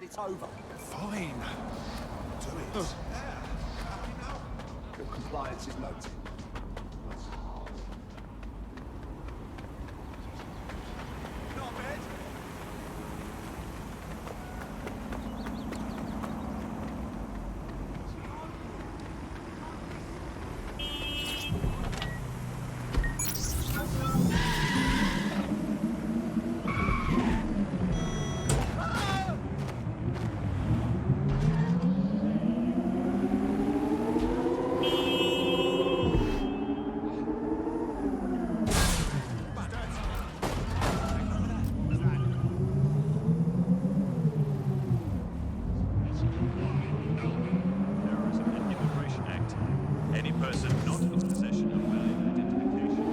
glad it's over. Fine. Do it. Yeah. Happy now? Your compliance is noted. Not bad. Terrorism and Immigration Act. Any person not in possession of valid identification.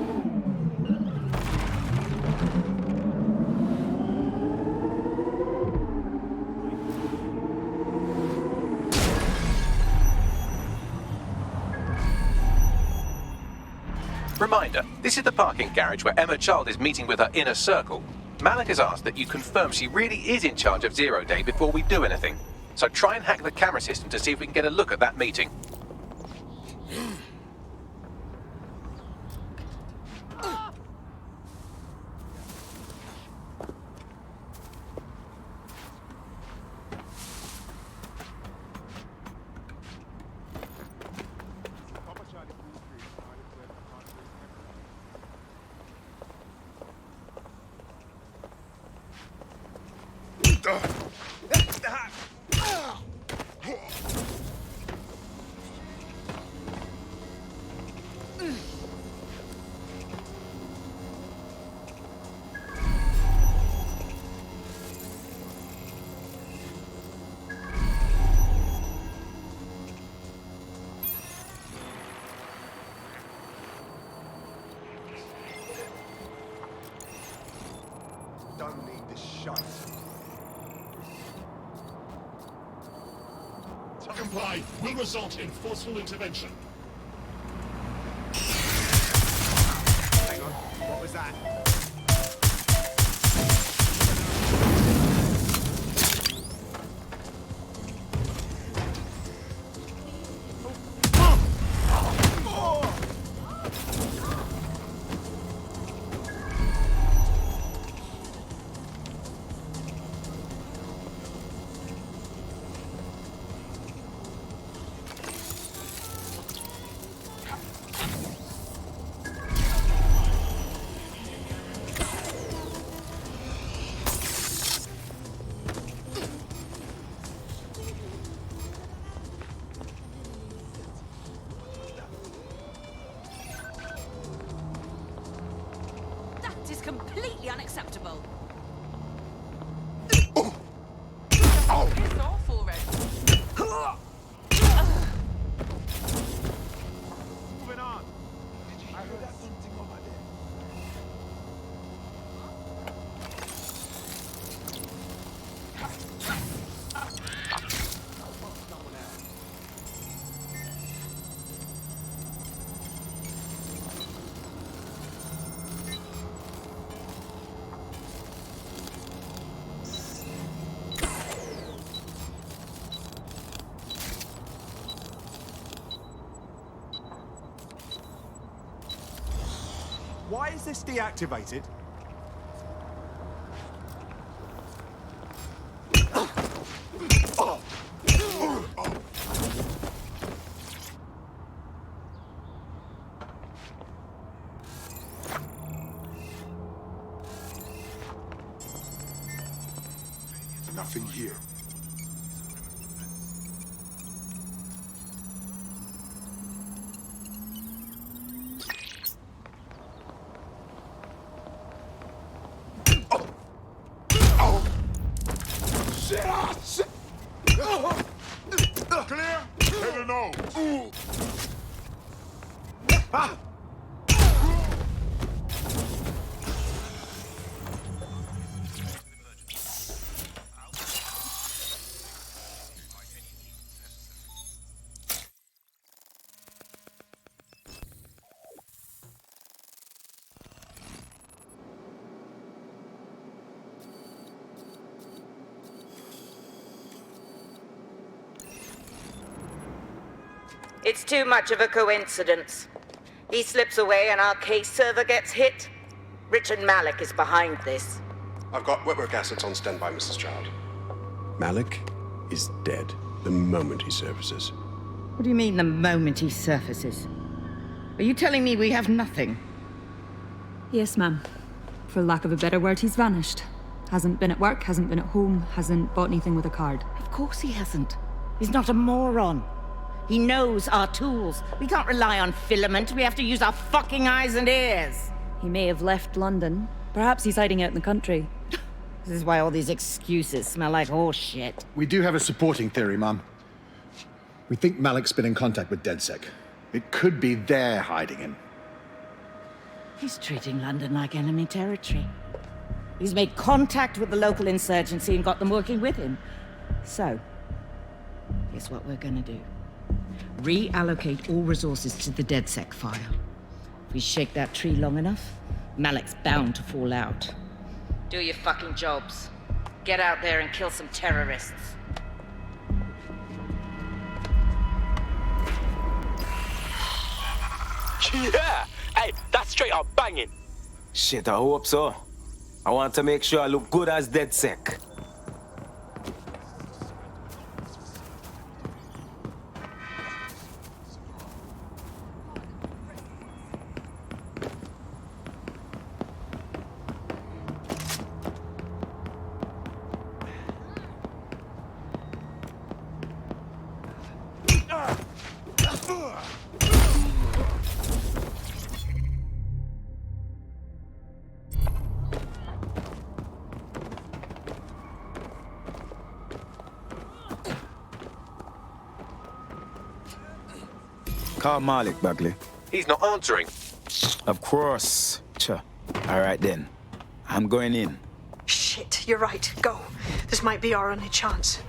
Reminder, this is the parking garage where Emma Child is meeting with her inner circle. Malik has asked that you confirm she really is in charge of Zero Day before we do anything. So try and hack the camera system to see if we can get a look at that meeting. Don't need this shite. To comply will result in forceful intervention. Hang on. What was that? That is completely unacceptable. Piss off already. Moving on. I heard that something over there. Why is this deactivated? Nothing here. Clear? Head or no? Ah! It's too much of a coincidence. He slips away and our case server gets hit. Richard Malik is behind this. I've got wetwork assets on standby, Mrs. Child. Malik is dead the moment he surfaces. What do you mean, the moment he surfaces? Are you telling me we have nothing? Yes, ma'am. For lack of a better word, he's vanished. Hasn't been at work, hasn't been at home, hasn't bought anything with a card. Of course he hasn't. He's not a moron. He knows our tools. We can't rely on filament. We have to use our fucking eyes and ears. He may have left London. Perhaps he's hiding out in the country. This is why all these excuses smell like horse shit. We do have a supporting theory, Mum. We think Malik's been in contact with DedSec. It could be they're hiding him. He's treating London like enemy territory. He's made contact with the local insurgency and got them working with him. So, here's what we're gonna do. Reallocate all resources to the DedSec file. If we shake that tree long enough, Malik's bound to fall out. Do your fucking jobs. Get out there and kill some terrorists. Yeah! Hey, that's straight up banging. Shit, I hope so. I want to make sure I look good as DedSec. Call Malik, Bagley. He's not answering. Of course. Sure. All right then. I'm going in. Shit, you're right. Go. This might be our only chance.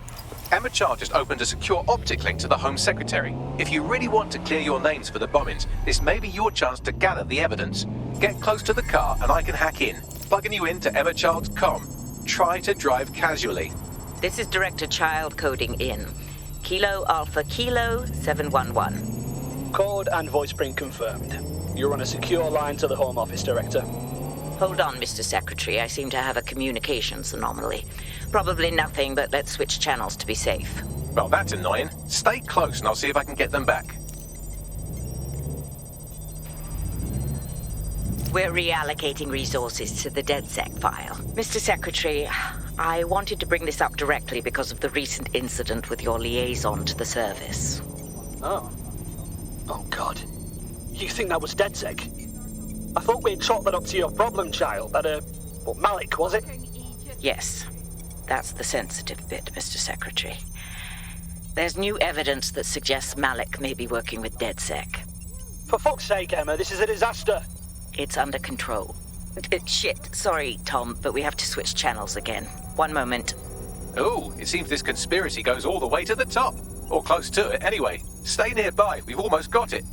Emma Child just opened a secure optic link to the Home Secretary. If you really want to clear your names for the bombings, this may be your chance to gather the evidence. Get close to the car and I can hack in, plugging you into Emma Child's comm. Try to drive casually. This is Director Child coding in. Kilo Alpha Kilo 711. Code and voice print confirmed. You're on a secure line to the Home Office, Director. Hold on, Mr. Secretary. I seem to have a communications anomaly. Probably nothing, but let's switch channels to be safe. Well, that's annoying. Stay close and I'll see if I can get them back. We're reallocating resources to the DedSec file. Mr. Secretary, I wanted to bring this up directly because of the recent incident with your liaison to the service. Oh. Oh, God. You think that was DedSec? I thought we'd chalked that up to your problem child, that, Malik, was it? Yes. That's the sensitive bit, Mr. Secretary. There's new evidence that suggests Malik may be working with DedSec. For fuck's sake, Emma, this is a disaster. It's under control. Shit, sorry, Tom, but we have to switch channels again. One moment. Oh, it seems this conspiracy goes all the way to the top. Or close to it, anyway. Stay nearby, we've almost got it.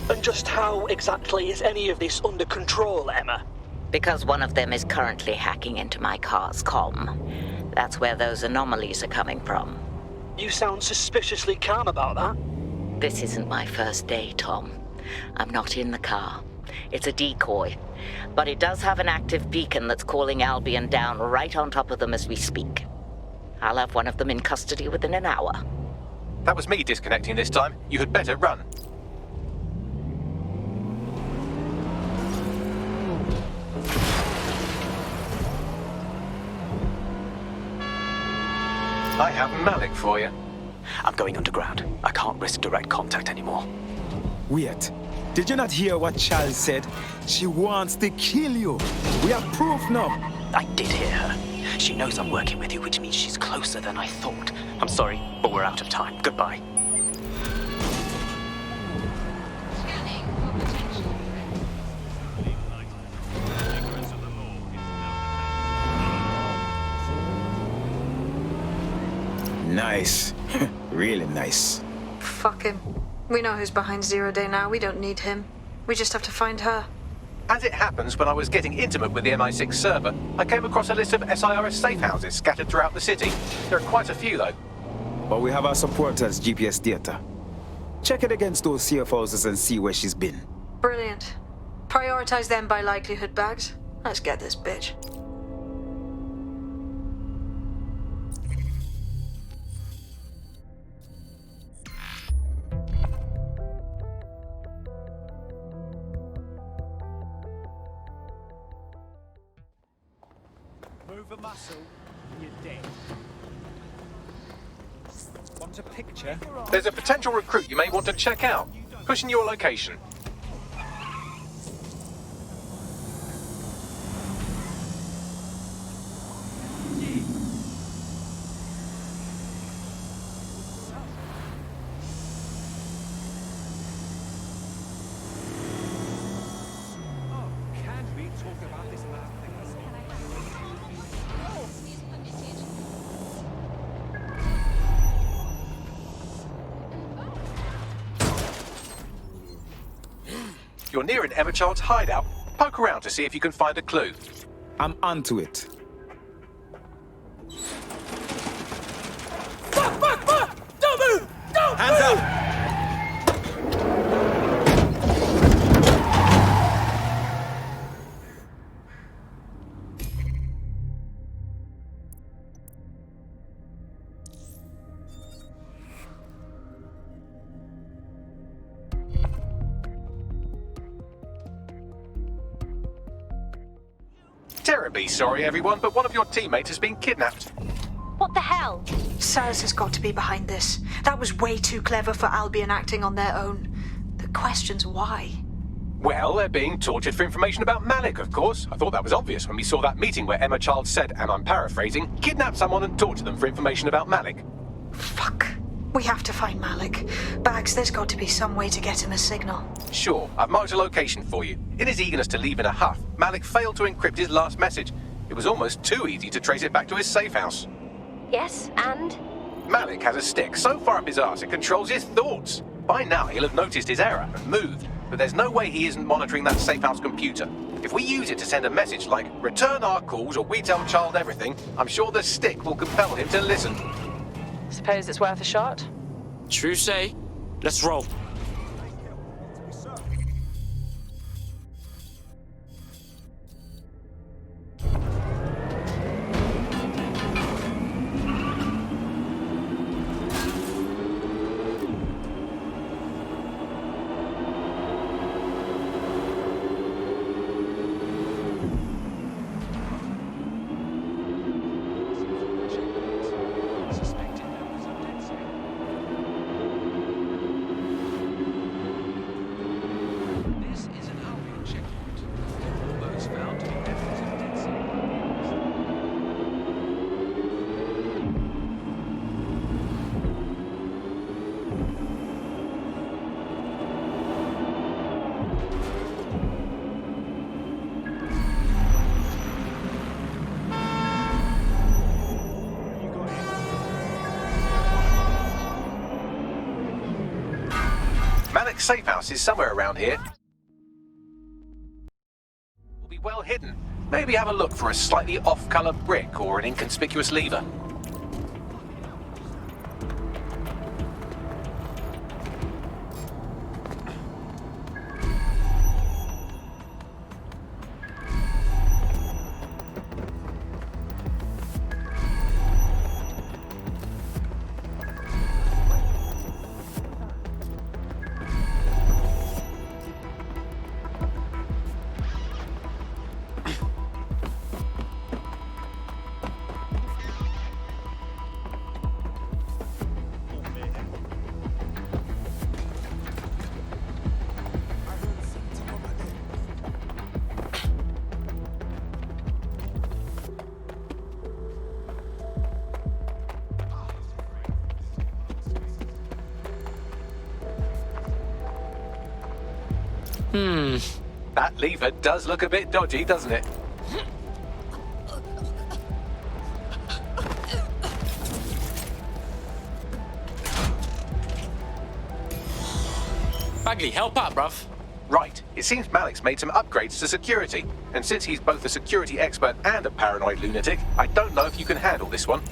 And just how exactly is any of this under control, Emma? Because one of them is currently hacking into my car's comm. That's where those anomalies are coming from. You sound suspiciously calm about that. This isn't my first day, Tom. I'm not in the car. It's a decoy. But it does have an active beacon that's calling Albion down right on top of them as we speak. I'll have one of them in custody within an hour. That was me disconnecting this time. You had better run. I have Malik for you. I'm going underground. I can't risk direct contact anymore. Wait. Did you not hear what Charles said? She wants to kill you. We have proof now. I did hear her. She knows I'm working with you, which means she's closer than I thought. I'm sorry, but we're out of time. Goodbye. Nice. Really nice. Fuck him. We know who's behind Zero Day now. We don't need him. We just have to find her. As it happens, when I was getting intimate with the MI6 server, I came across a list of SIRS safe houses scattered throughout the city. There are quite a few, though. But we have our supporters' GPS data. Check it against those safe houses and see where she's been. Brilliant. Prioritize them by likelihood, Bags. Let's get this bitch. Move a muscle, and you're dead. Want a picture? There's a potential recruit you may want to check out. Pushing your location. Can we talk about this lab thing? You're near an Emma Child's hideout. Poke around to see if you can find a clue. I'm onto it. Fuck! Don't move! Don't Hands move! up! Terribly sorry, everyone, but one of your teammates has been kidnapped. What the hell? SIRS has got to be behind this. That was way too clever for Albion acting on their own. The question's why. Well, they're being tortured for information about Malik, of course. I thought that was obvious when we saw that meeting where Emma Child said, and I'm paraphrasing, kidnap someone and torture them for information about Malik. Fuck. We have to find Malik. Bags, there's got to be some way to get him a signal. Sure, I've marked a location for you. In his eagerness to leave in a huff, Malik failed to encrypt his last message. It was almost too easy to trace it back to his safe house. Yes, and? Malik has a stick so far up his arse it controls his thoughts. By now he'll have noticed his error and moved, but there's no way he isn't monitoring that safe house computer. If we use it to send a message like, return our calls or we tell Child everything, I'm sure the stick will compel him to listen. Suppose it's worth a shot? True say. Let's roll. Malik's safe house is somewhere around here. Will be well hidden. Maybe have a look for a slightly off-color brick or an inconspicuous lever. That lever does look a bit dodgy, doesn't it? Bagley, help out, bruv. Right. It seems Malik's made some upgrades to security. And since he's both a security expert and a paranoid lunatic, I don't know if you can handle this one.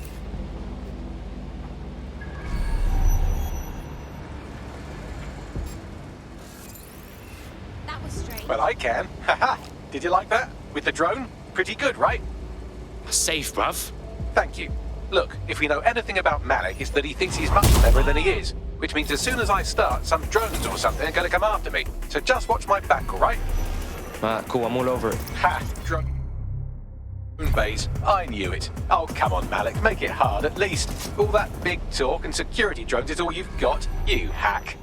That was strange. Well, I can. Haha. Did you like that? With the drone? Pretty good, right? Safe, bruv. Thank you. Look, if we know anything about Malik, it's that he thinks he's much cleverer than he is. Which means as soon as I start, some drones or something are going to come after me. So just watch my back, all right? Cool, I'm all over it. Ha! Drone bays. I knew it. Oh, come on, Malik. Make it hard, at least. All that big talk and security drones is all you've got? You hack.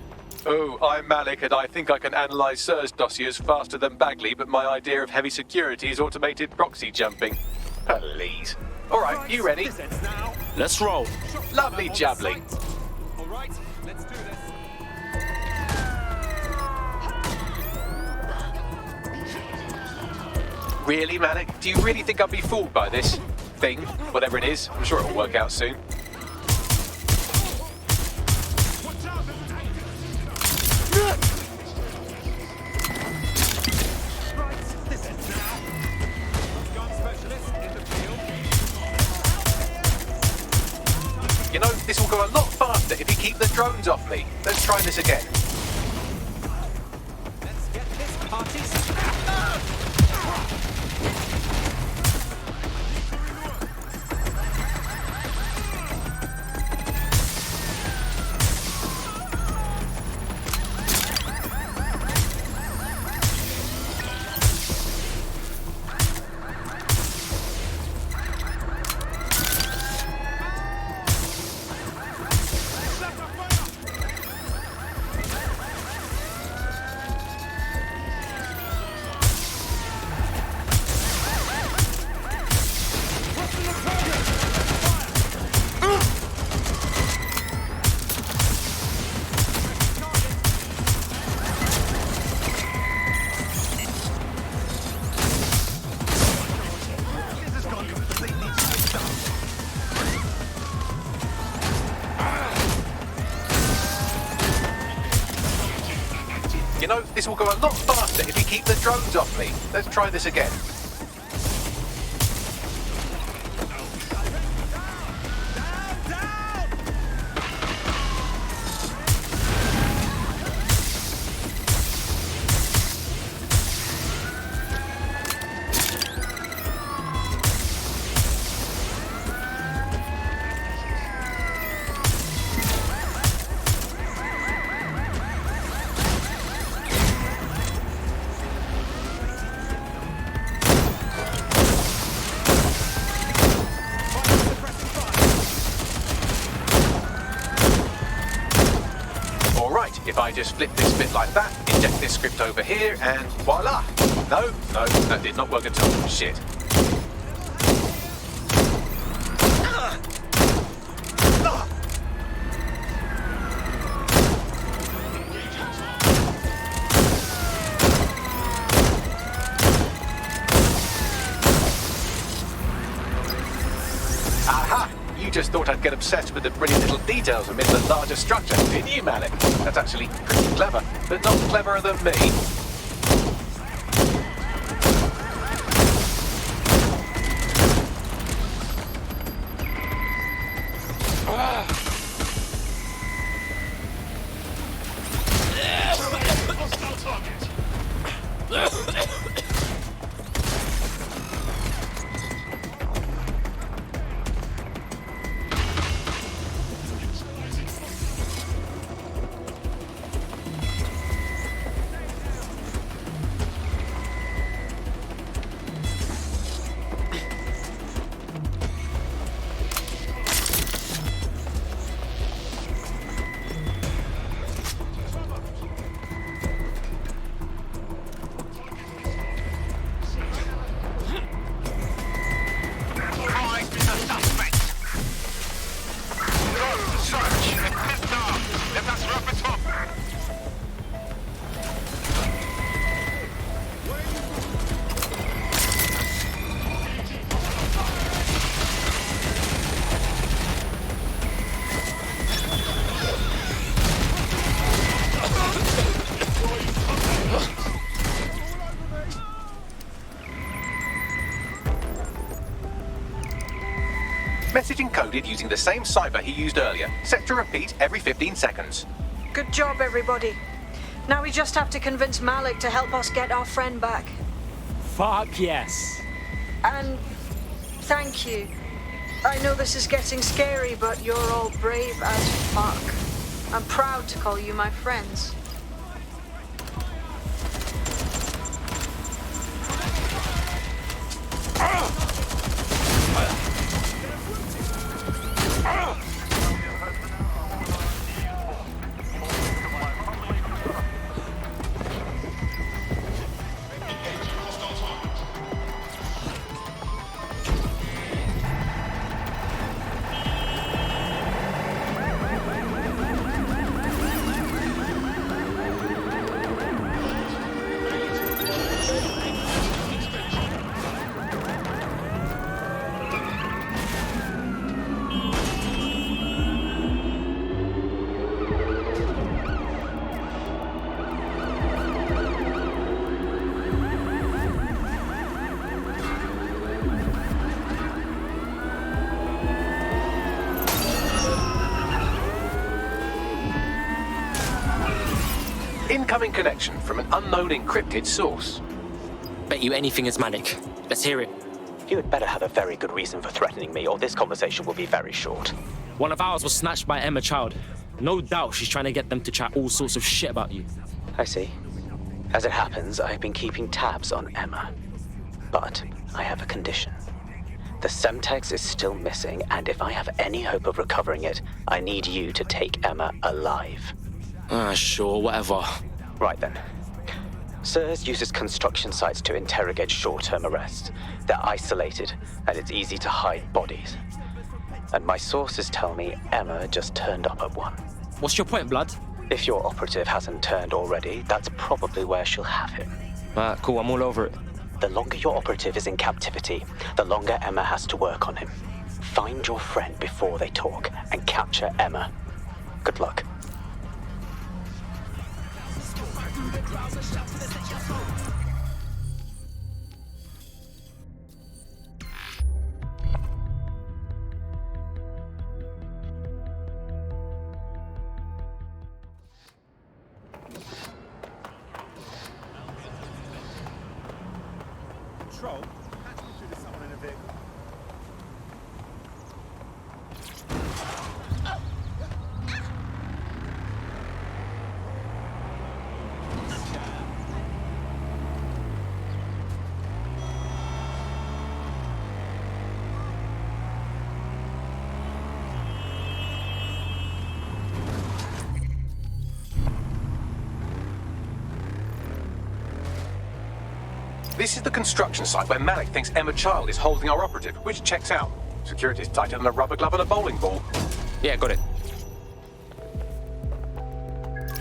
Oh, I'm Malik, and I think I can analyze SIRS dossiers faster than Bagley, but my idea of heavy security is automated proxy jumping. Please. All right, you ready? Let's roll. Lovely jubbly. All right, let's do this. Really, Malik? Do you really think I'll be fooled by this thing? Whatever it is, I'm sure it'll work out soon. You know, this will go a lot faster if you keep the drones off me. Let's try this again. Let's get this party started. You know, this will go a lot faster if you keep the drones off me. Let's try this again. If I just flip this bit like that, inject this script over here, and voila! No, that did not work at all. Shit. Aha! You just thought I'd get obsessed with the brilliant little details amid the larger structure, didn't you, Malik? That's actually pretty clever, but not cleverer than me. Message encoded using the same cipher he used earlier, set to repeat every 15 seconds. Good job, everybody. Now we just have to convince Malik to help us get our friend back. Fuck yes. And thank you. I know this is getting scary, but you're all brave as fuck. I'm proud to call you my friends. Incoming connection from an unknown encrypted source. Bet you anything is Malik. Let's hear it. You had better have a very good reason for threatening me, or this conversation will be very short. One of ours was snatched by Emma Child. No doubt she's trying to get them to chat all sorts of shit about you. I see. As it happens, I've been keeping tabs on Emma. But I have a condition. The Semtex is still missing, and if I have any hope of recovering it, I need you to take Emma alive. Sure, whatever. Right then. SIRS uses construction sites to interrogate short-term arrests. They're isolated, and it's easy to hide bodies. And my sources tell me Emma just turned up at one. What's your point, Blood? If your operative hasn't turned already, that's probably where she'll have him. Cool, I'm all over it. The longer your operative is in captivity, the longer Emma has to work on him. Find your friend before they talk, and capture Emma. Good luck. Control, patch me through to someone in a vehicle. This is the construction site where Malik thinks Emma Child is holding our operative, which checks out. Security's tighter than a rubber glove and a bowling ball. Yeah, got it.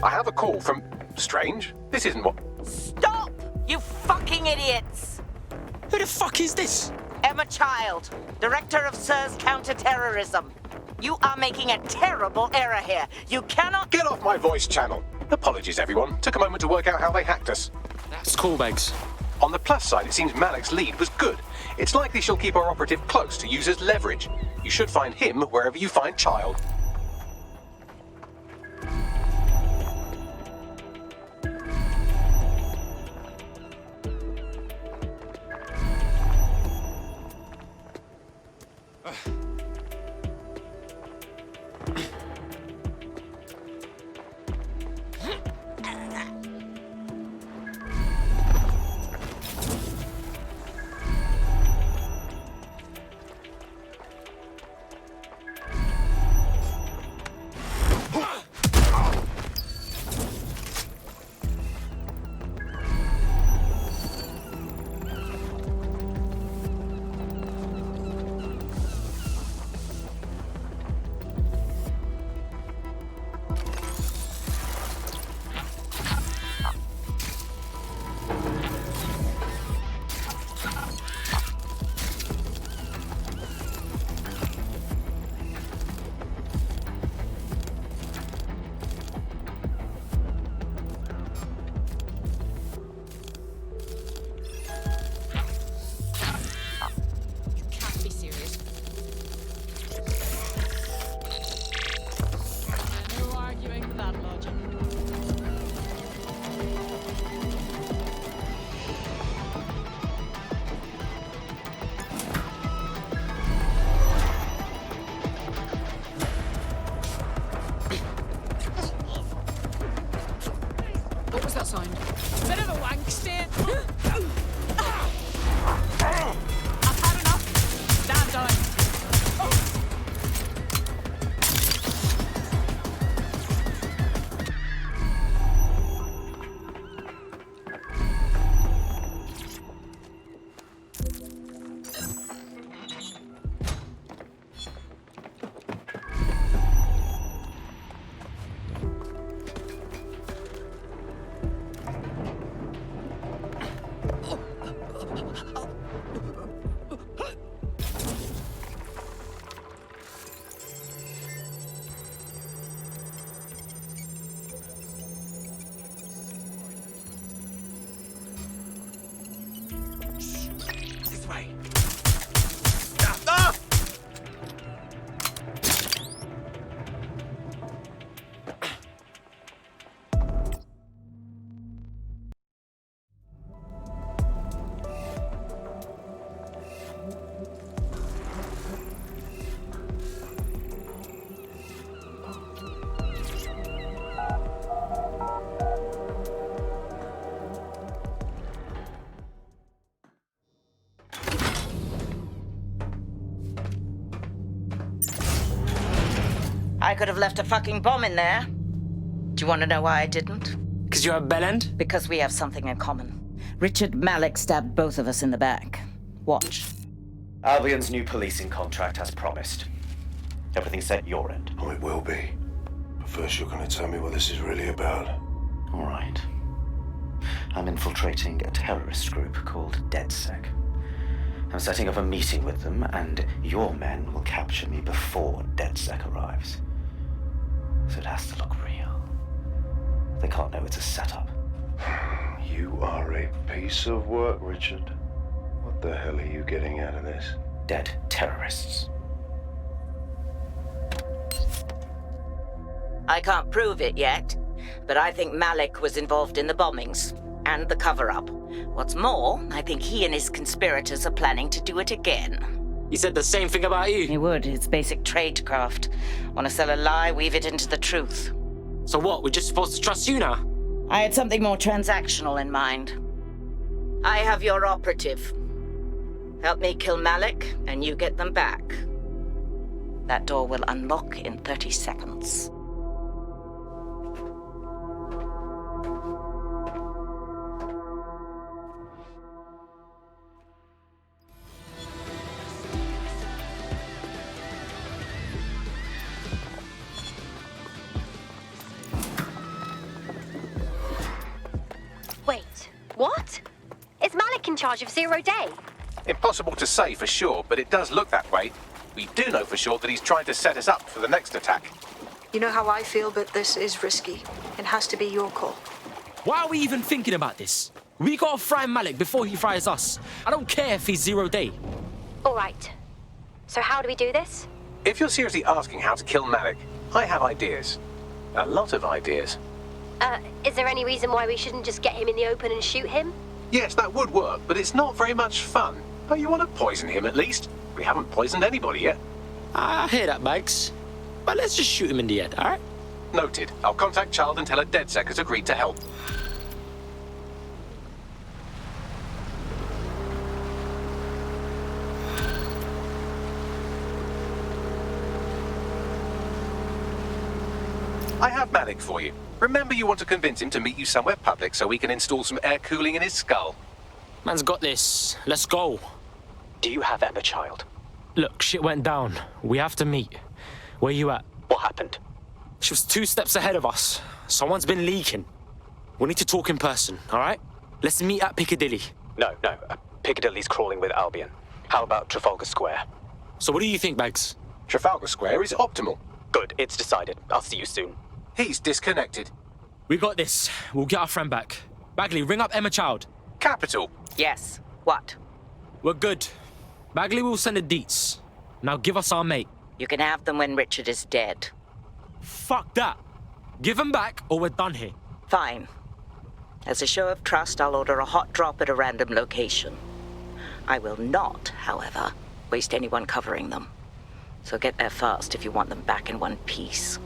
I have a call from... Strange. This isn't what... Stop, you fucking idiots! Who the fuck is this? Emma Child, Director of SIRS Counter-Terrorism. You are making a terrible error here. You cannot... Get off my voice channel. Apologies, everyone. Took a moment to work out how they hacked us. That's cool, Beggs. On the plus side, it seems Malik's lead was good. It's likely she'll keep our operative close to use as leverage. You should find him wherever you find Child. way. I could have left a fucking bomb in there. Do you want to know why I didn't? Because you're a bellend? Because we have something in common. Richard Malik stabbed both of us in the back. Watch. Albion's new policing contract as promised. Everything set your end. Oh, it will be. But first you're going to tell me what this is really about. All right. I'm infiltrating a terrorist group called DedSec. I'm setting up a meeting with them, and your men will capture me before DedSec arrives. So it has to look real. They can't know it's a setup. You are a piece of work, Richard. What the hell are you getting out of this? Dead terrorists. I can't prove it yet, but I think Malik was involved in the bombings and the cover-up. What's more, I think he and his conspirators are planning to do it again. He said the same thing about you. He would. It's basic tradecraft. Want to sell a lie, weave it into the truth. So what, we're just supposed to trust you now? I had something more transactional in mind. I have your operative. Help me kill Malik, and you get them back. That door will unlock in 30 seconds. Wait, what? Is Malik in charge of Zero Day? Impossible to say for sure, but it does look that way. We do know for sure that he's trying to set us up for the next attack. You know how I feel, but this is risky. It has to be your call. Why are we even thinking about this? We gotta fry Malik before he fries us. I don't care if he's Zero Day. All right. So how do we do this? If you're seriously asking how to kill Malik, I have ideas. A lot of ideas. Is there any reason why we shouldn't just get him in the open and shoot him? Yes, that would work, but it's not very much fun. Don't you want to poison him at least? We haven't poisoned anybody yet. I hear that, Bags. But let's just shoot him in the head, alright? Noted. I'll contact Child and tell her DedSec has agreed to help. I have Malik for you. Remember, you want to convince him to meet you somewhere public so we can install some air cooling in his skull. Man's got this. Let's go. Do you have Emma, Child? Look, shit went down. We have to meet. Where you at? What happened? She was 2 steps ahead of us. Someone's been leaking. We need to talk in person, alright? Let's meet at Piccadilly. No. Piccadilly's crawling with Albion. How about Trafalgar Square? So what do you think, Bags? Trafalgar Square is optimal. Good, it's decided. I'll see you soon. He's disconnected. We got this. We'll get our friend back. Bagley, ring up Emma Child. Capital. Yes. What? We're good. Bagley will send the deets. Now give us our mate. You can have them when Richard is dead. Fuck that. Give him back or we're done here. Fine. As a show of trust, I'll order a hot drop at a random location. I will not, however, waste anyone covering them. So get there fast if you want them back in one piece.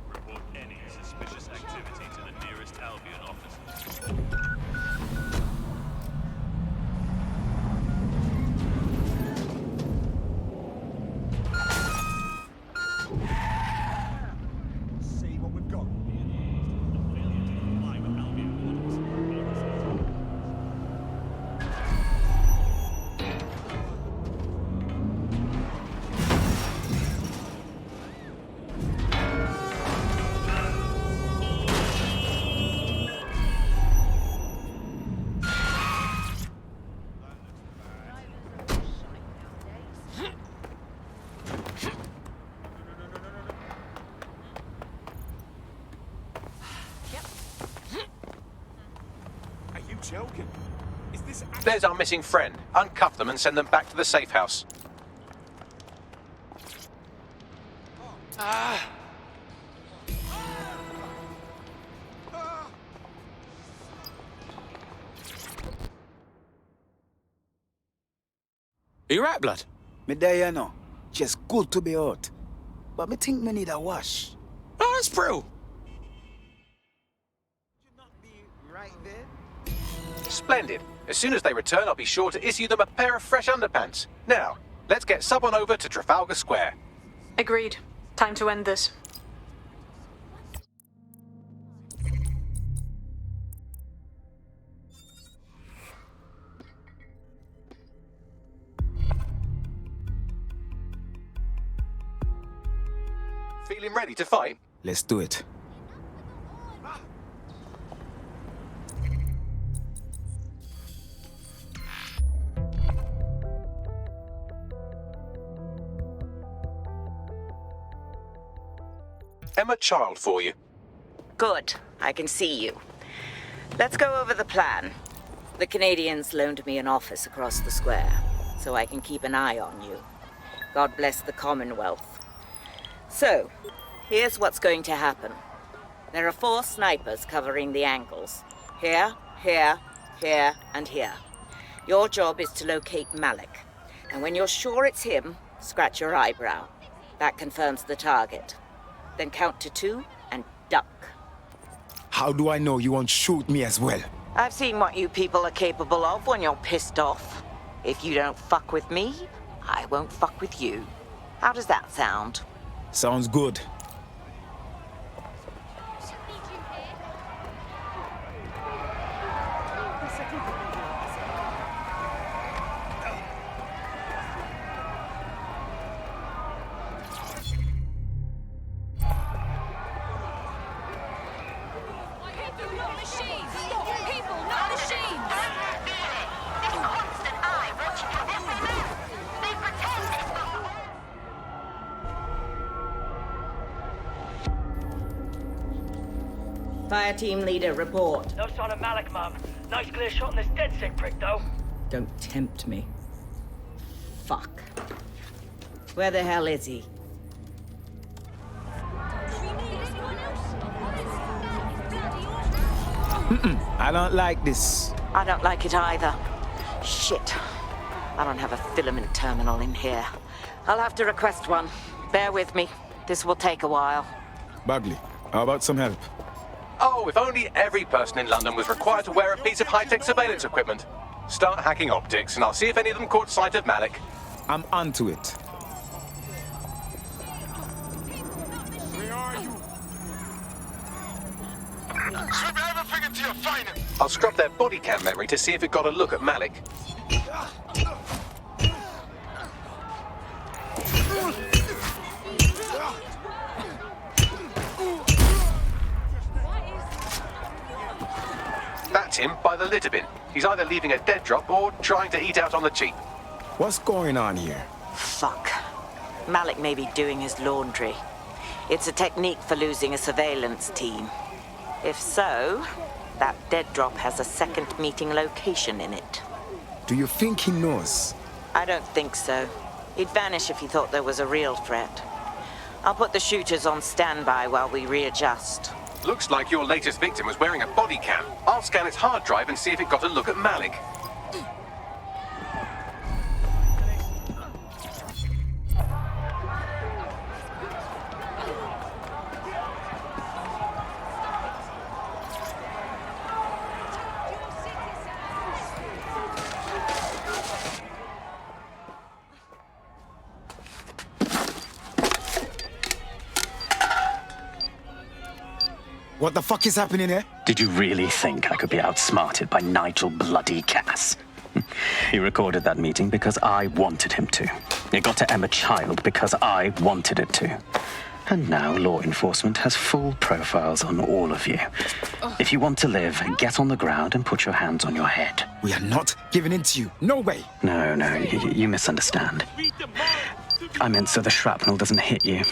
Report any suspicious activity to the nearest Albion office. joking. Is this There's our missing friend. Uncuff them and send them back to the safe house. You right, blood? Me there, you know. Just good to be out. But me think me need a wash. Oh, that's bro. Splendid. As soon as they return, I'll be sure to issue them a pair of fresh underpants. Now, let's get someone over to Trafalgar Square. Agreed. Time to end this. Feeling ready to fight? Let's do it. Emma Child for you. Good. I can see you. Let's go over the plan. The Canadians loaned me an office across the square, so I can keep an eye on you. God bless the Commonwealth. So, here's what's going to happen. There are 4 snipers covering the angles. Here, here, here, and here. Your job is to locate Malik. And when you're sure it's him, scratch your eyebrow. That confirms the target. Then count to 2 and duck. How do I know you won't shoot me as well? I've seen what you people are capable of when you're pissed off. If you don't fuck with me, I won't fuck with you. How does that sound? Sounds good. Fire team leader, report. No sign of Malik, Mum. Nice clear shot on this DedSec prick, though. Don't tempt me. Fuck. Where the hell is he? I don't like this. I don't like it either. Shit. I don't have a filament terminal in here. I'll have to request one. Bear with me. This will take a while. Bagley, how about some help? Oh, if only every person in London was required to wear a piece of high-tech surveillance equipment. Start hacking optics, and I'll see if any of them caught sight of Malik. I'm onto it. Where are you? Strip everything until you find him. I'll scrub their body cam memory to see if it got a look at Malik. That's him by the litter bin. He's either leaving a dead drop or trying to eat out on the cheap. What's going on here? Fuck. Malik may be doing his laundry. It's a technique for losing a surveillance team. If so, that dead drop has a second meeting location in it. Do you think he knows? I don't think so. He'd vanish if he thought there was a real threat. I'll put the shooters on standby while we readjust. Looks like your latest victim was wearing a body cam. I'll scan its hard drive and see if it got a look at Malik. What the fuck is happening here? Did you really think I could be outsmarted by Nigel bloody Cass? He recorded that meeting because I wanted him to. It got to Emma Child because I wanted it to. And now law enforcement has full profiles on all of you. If you want to live, get on the ground and put your hands on your head. We are not giving in to you. No way. No, you misunderstand. I meant so the shrapnel doesn't hit you.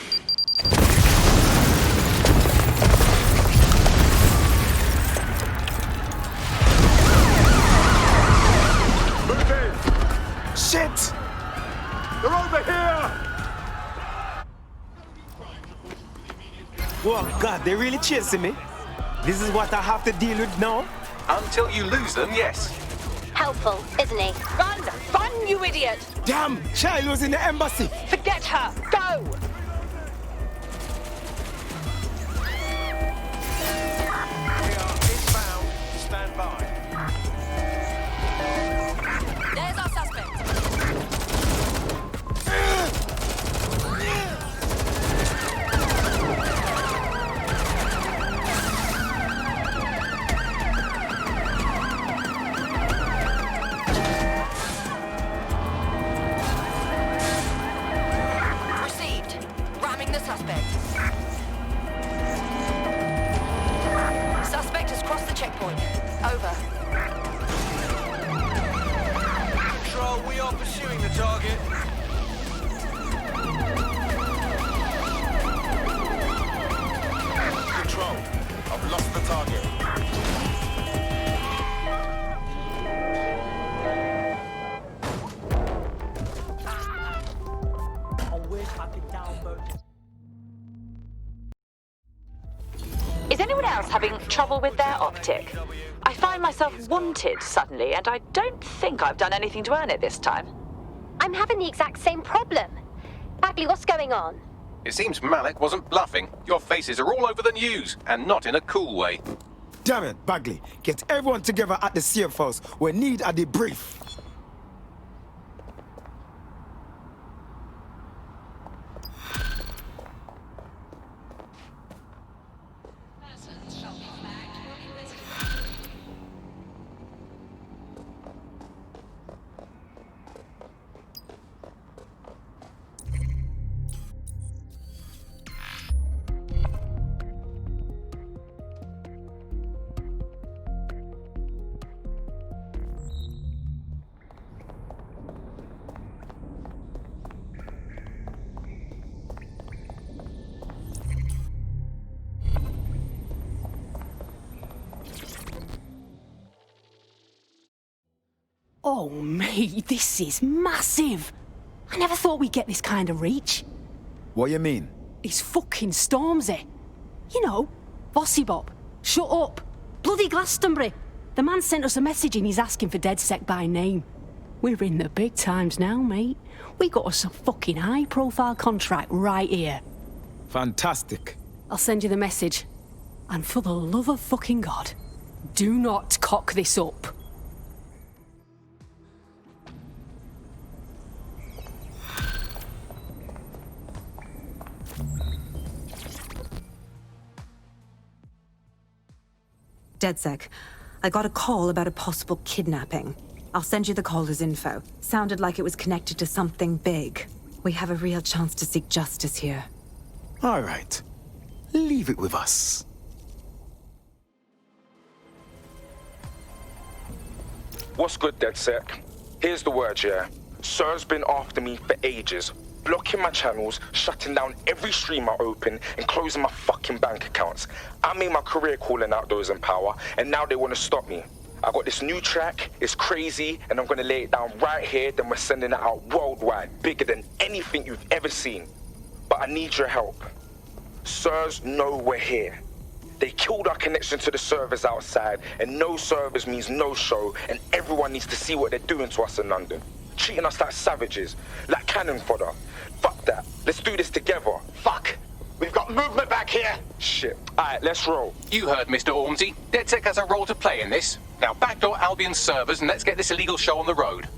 Oh God, they're really chasing me. This is what I have to deal with now? Until you lose them, yes. Helpful, isn't he? Run! Run, you idiot! Damn, Child was in the embassy. Forget her! Go! We are inbound. Stand by. There's our suspect. Received. Ramming the suspect. Suspect has crossed the checkpoint. Over. Control, we are pursuing the target. Control. I've lost the target. Is anyone else having trouble with their optic? I find myself wanted suddenly, and I don't think I've done anything to earn it this time. I'm having the exact same problem. Bagley, what's going on? It seems Malik wasn't bluffing. Your faces are all over the news, and not in a cool way. Damn it, Bagley. Get everyone together at the safe house. We need a debrief. Oh, mate, this is massive. I never thought we'd get this kind of reach. What you mean? It's fucking Stormzy. You know, Bossy Bob. Shut up. Bloody Glastonbury. The man sent us a message and he's asking for DedSec by name. We're in the big times now, mate. We got us a fucking high-profile contract right here. Fantastic. I'll send you the message. And for the love of fucking God, do not cock this up. DedSec, I got a call about a possible kidnapping. I'll send you the caller's info. Sounded like it was connected to something big. We have a real chance to seek justice here. All right. Leave it with us. What's good, DedSec? Here's the word, yeah. Sir's been after me for ages. Blocking my channels, shutting down every stream I open, and closing my fucking bank accounts. I made my career calling out those in power, and now they want to stop me. I got this new track, it's crazy, and I'm gonna lay it down right here, then we're sending it out worldwide, bigger than anything you've ever seen. But I need your help. Sirs know we're here. They killed our connection to the servers outside, and no servers means no show, and everyone needs to see what they're doing to us in London. Treating us like savages, like cannon fodder. Fuck that. Let's do this together. Fuck. We've got movement back here. Shit. Alright, let's roll. You heard Mr. Ormsey. DedSec has a role to play in this. Now backdoor Albion's servers and let's get this illegal show on the road.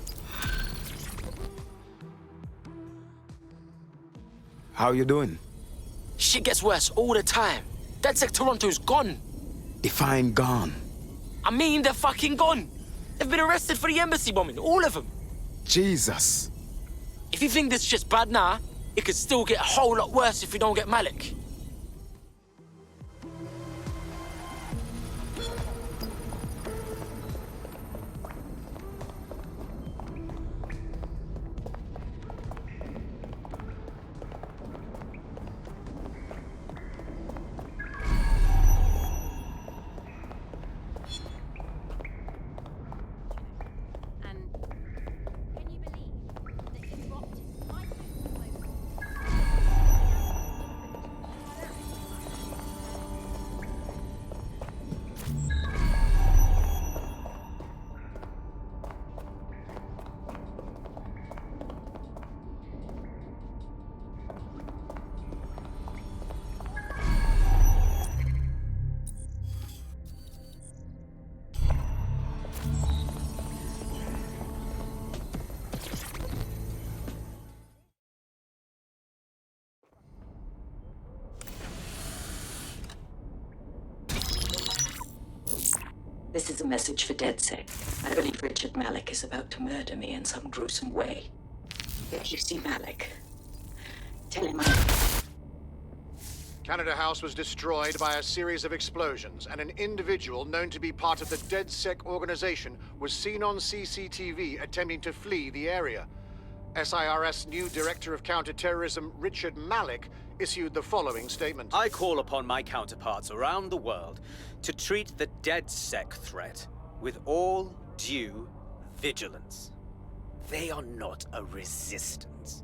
How you doing? Shit gets worse all the time. DedSec Toronto's gone. Define gone. I mean, they're fucking gone. They've been arrested for the embassy bombing, all of them. Jesus. If you think this is just bad now, it could still get a whole lot worse if we don't get Malik. This is a message for DedSec. I believe Richard Malik is about to murder me in some gruesome way. If you see Malik, tell him Canada House was destroyed by a series of explosions, and an individual known to be part of the DedSec organization was seen on CCTV attempting to flee the area. SIRS new Director of Counterterrorism Richard Malik issued the following statement. I call upon my counterparts around the world to treat the DedSec threat with all due vigilance. They are not a resistance.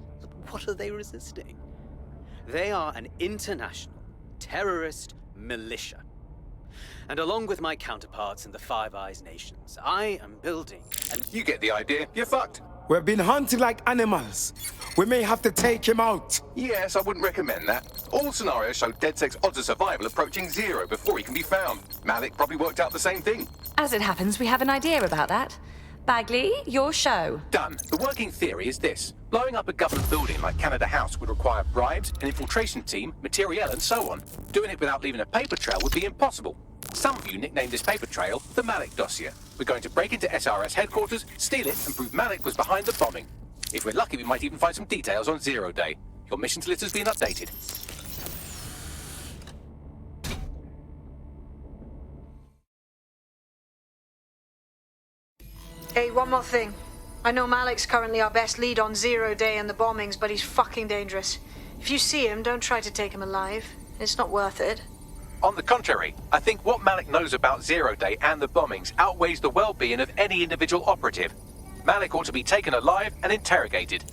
What are they resisting? They are an international terrorist militia. And along with my counterparts in the Five Eyes nations, I am building and You get the idea. You're fucked. We're being hunted like animals. We may have to take him out. Yes, I wouldn't recommend that. All scenarios show DedSec's odds of survival approaching 0 before he can be found. Malik probably worked out the same thing. As it happens, we have an idea about that. Bagley, your show. Done. The working theory is this. Blowing up a government building like Canada House would require bribes, an infiltration team, materiel, and so on. Doing it without leaving a paper trail would be impossible. Some of you nicknamed this paper trail the Malik dossier. We're going to break into SRS headquarters, steal it, and prove Malik was behind the bombing. If we're lucky, we might even find some details on Zero Day. Your missions list has been updated. Hey, one more thing. I know Malik's currently our best lead on Zero Day and the bombings, but he's fucking dangerous. If you see him, don't try to take him alive. It's not worth it. On the contrary, I think what Malik knows about Zero Day and the bombings outweighs the well-being of any individual operative. Malik ought to be taken alive and interrogated.